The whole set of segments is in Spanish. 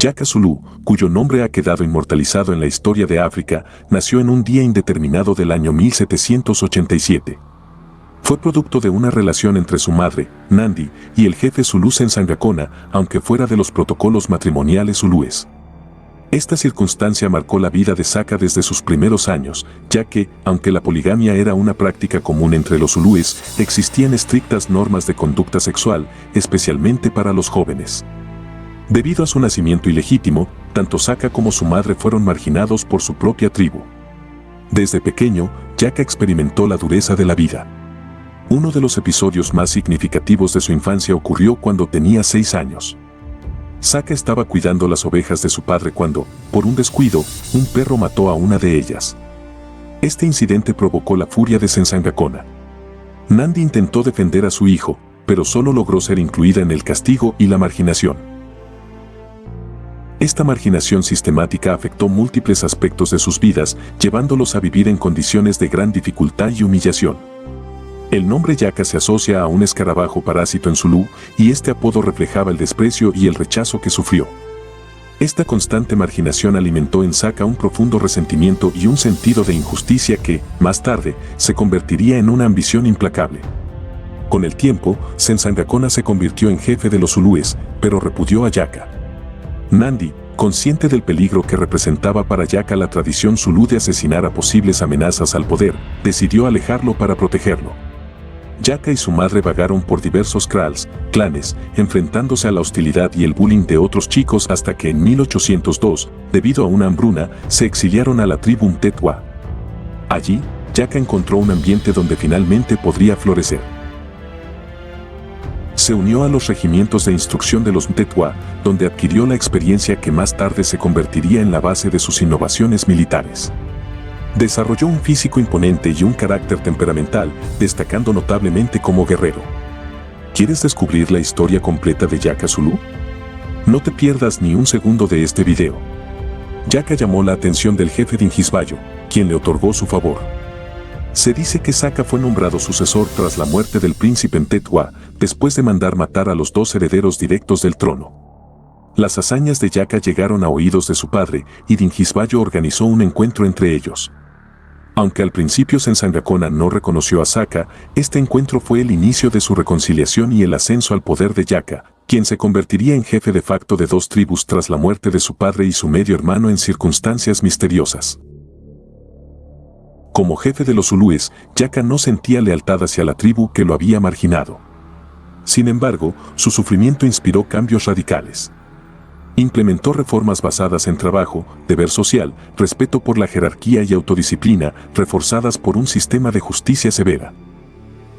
Yaka Zulu, cuyo nombre ha quedado inmortalizado en la historia de África, nació en un día indeterminado del año 1787. Fue producto de una relación entre su madre, Nandi, y el jefe Zulu Senzangakona, aunque fuera de los protocolos matrimoniales zulúes. Esta circunstancia marcó la vida de Saka desde sus primeros años, ya que, aunque la poligamia era una práctica común entre los zulúes, existían estrictas normas de conducta sexual, especialmente para los jóvenes. Debido a su nacimiento ilegítimo, tanto Saka como su madre fueron marginados por su propia tribu. Desde pequeño, Yaka experimentó la dureza de la vida. Uno de los episodios más significativos de su infancia ocurrió cuando tenía 6 años. Saka estaba cuidando las ovejas de su padre cuando, por un descuido, un perro mató a una de ellas. Este incidente provocó la furia de Senzangakona. Nandi intentó defender a su hijo, pero solo logró ser incluida en el castigo y la marginación. Esta marginación sistemática afectó múltiples aspectos de sus vidas, llevándolos a vivir en condiciones de gran dificultad y humillación. El nombre Yaka se asocia a un escarabajo parásito en Zulú, y este apodo reflejaba el desprecio y el rechazo que sufrió. Esta constante marginación alimentó en Saka un profundo resentimiento y un sentido de injusticia que, más tarde, se convertiría en una ambición implacable. Con el tiempo, Senzangakona se convirtió en jefe de los zulúes, pero repudió a Yaka. Nandi, consciente del peligro que representaba para Yaka la tradición zulú de asesinar a posibles amenazas al poder, decidió alejarlo para protegerlo. Yaka y su madre vagaron por diversos clanes, enfrentándose a la hostilidad y el bullying de otros chicos hasta que en 1802, debido a una hambruna, se exiliaron a la tribu Mtetwa. Allí, Yaka encontró un ambiente donde finalmente podría florecer. Se unió a los regimientos de instrucción de los Mtetwa, donde adquirió la experiencia que más tarde se convertiría en la base de sus innovaciones militares. Desarrolló un físico imponente y un carácter temperamental, destacando notablemente como guerrero. ¿Quieres descubrir la historia completa de Yaka Zulu? No te pierdas ni un segundo de este video. Yaka llamó la atención del jefe Dingisbayo, quien le otorgó su favor. Se dice que Saka fue nombrado sucesor tras la muerte del príncipe Mtetwa, después de mandar matar a los 2 herederos directos del trono. Las hazañas de Yaka llegaron a oídos de su padre, y Dingisbayo organizó un encuentro entre ellos. Aunque al principio Senzangakona no reconoció a Saka, este encuentro fue el inicio de su reconciliación y el ascenso al poder de Yaka, quien se convertiría en jefe de facto de 2 tribus tras la muerte de su padre y su medio hermano en circunstancias misteriosas. Como jefe de los zulúes, Yaka no sentía lealtad hacia la tribu que lo había marginado. Sin embargo, su sufrimiento inspiró cambios radicales. Implementó reformas basadas en trabajo, deber social, respeto por la jerarquía y autodisciplina, reforzadas por un sistema de justicia severa.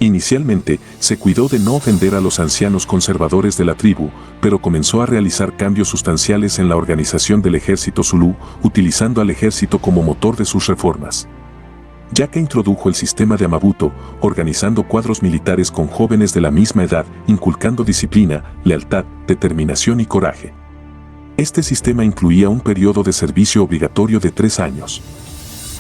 Inicialmente, se cuidó de no ofender a los ancianos conservadores de la tribu, pero comenzó a realizar cambios sustanciales en la organización del ejército zulú, utilizando al ejército como motor de sus reformas. Yaka introdujo el sistema de Amabuto, organizando cuadros militares con jóvenes de la misma edad, inculcando disciplina, lealtad, determinación y coraje. Este sistema incluía un periodo de servicio obligatorio de 3 años.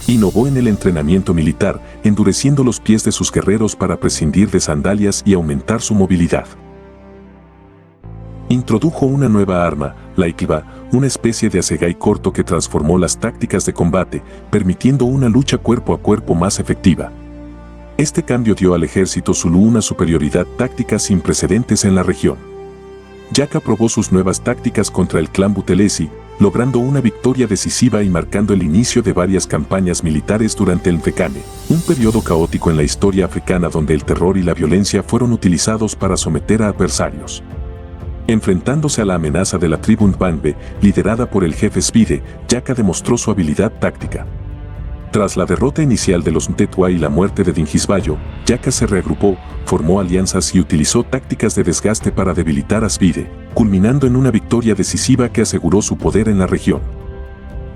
Innovó en el entrenamiento militar, endureciendo los pies de sus guerreros para prescindir de sandalias y aumentar su movilidad. Introdujo una nueva arma, la Ikiba, una especie de assegai corto que transformó las tácticas de combate, permitiendo una lucha cuerpo a cuerpo más efectiva. Este cambio dio al ejército zulú una superioridad táctica sin precedentes en la región. Yaka probó sus nuevas tácticas contra el clan Buthelezi, logrando una victoria decisiva y marcando el inicio de varias campañas militares durante el Mfecane, un periodo caótico en la historia africana donde el terror y la violencia fueron utilizados para someter a adversarios. Enfrentándose a la amenaza de la tribu Mbangbe, liderada por el jefe Svide, Yaka demostró su habilidad táctica. Tras la derrota inicial de los Mtetwa y la muerte de Dingisbayo, Yaka se reagrupó, formó alianzas y utilizó tácticas de desgaste para debilitar a Svide, culminando en una victoria decisiva que aseguró su poder en la región.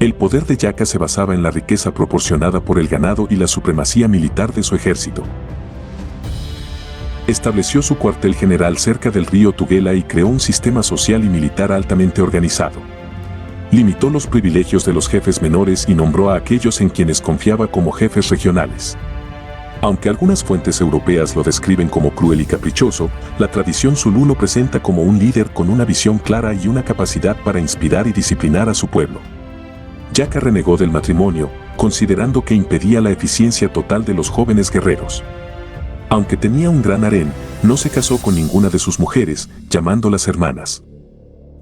El poder de Yaka se basaba en la riqueza proporcionada por el ganado y la supremacía militar de su ejército. Estableció su cuartel general cerca del río Tugela y creó un sistema social y militar altamente organizado. Limitó los privilegios de los jefes menores y nombró a aquellos en quienes confiaba como jefes regionales. Aunque algunas fuentes europeas lo describen como cruel y caprichoso, la tradición zulú lo presenta como un líder con una visión clara y una capacidad para inspirar y disciplinar a su pueblo. Yaka renegó del matrimonio, considerando que impedía la eficiencia total de los jóvenes guerreros. Aunque tenía un gran harén, no se casó con ninguna de sus mujeres, llamándolas hermanas.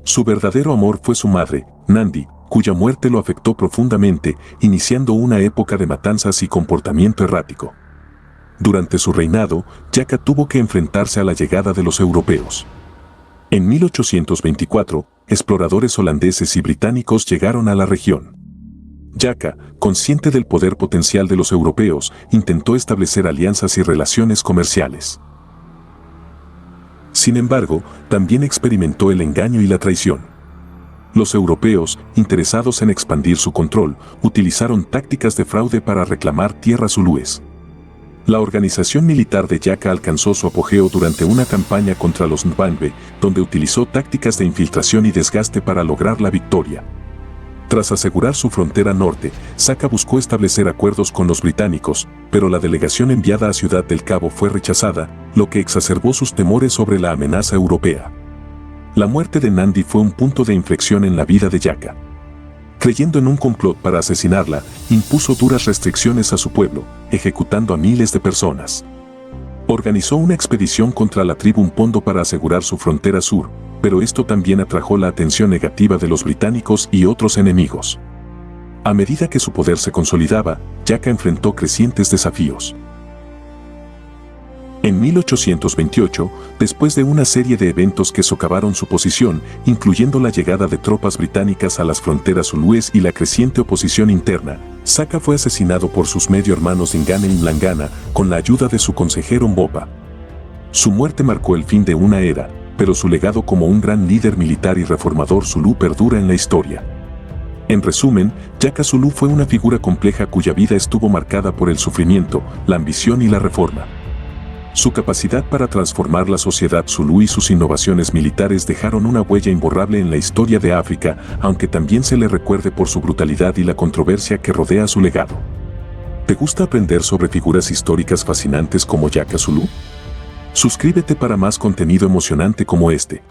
Su verdadero amor fue su madre, Nandi, cuya muerte lo afectó profundamente, iniciando una época de matanzas y comportamiento errático. Durante su reinado, Yaka tuvo que enfrentarse a la llegada de los europeos. En 1824, exploradores holandeses y británicos llegaron a la región. Yaka, consciente del poder potencial de los europeos, intentó establecer alianzas y relaciones comerciales. Sin embargo, también experimentó el engaño y la traición. Los europeos, interesados en expandir su control, utilizaron tácticas de fraude para reclamar tierras zulúes. La organización militar de Yaka alcanzó su apogeo durante una campaña contra los Ndwandwe, donde utilizó tácticas de infiltración y desgaste para lograr la victoria. Tras asegurar su frontera norte, Saka buscó establecer acuerdos con los británicos, pero la delegación enviada a Ciudad del Cabo fue rechazada, lo que exacerbó sus temores sobre la amenaza europea. La muerte de Nandi fue un punto de inflexión en la vida de Yaka. Creyendo en un complot para asesinarla, impuso duras restricciones a su pueblo, ejecutando a miles de personas. Organizó una expedición contra la tribu Mpondo para asegurar su frontera sur, pero esto también atrajo la atención negativa de los británicos y otros enemigos. A medida que su poder se consolidaba, Yaka enfrentó crecientes desafíos. En 1828, después de una serie de eventos que socavaron su posición, incluyendo la llegada de tropas británicas a las fronteras zulúes y la creciente oposición interna, Saka fue asesinado por sus medio hermanos Dingane y Mlangana con la ayuda de su consejero Mbopa. Su muerte marcó el fin de una era, pero su legado como un gran líder militar y reformador zulú perdura en la historia. En resumen, Yaka Zulú fue una figura compleja cuya vida estuvo marcada por el sufrimiento, la ambición y la reforma. Su capacidad para transformar la sociedad zulú y sus innovaciones militares dejaron una huella imborrable en la historia de África, aunque también se le recuerde por su brutalidad y la controversia que rodea su legado. ¿Te gusta aprender sobre figuras históricas fascinantes como Yaka Zulú? Suscríbete para más contenido emocionante como este.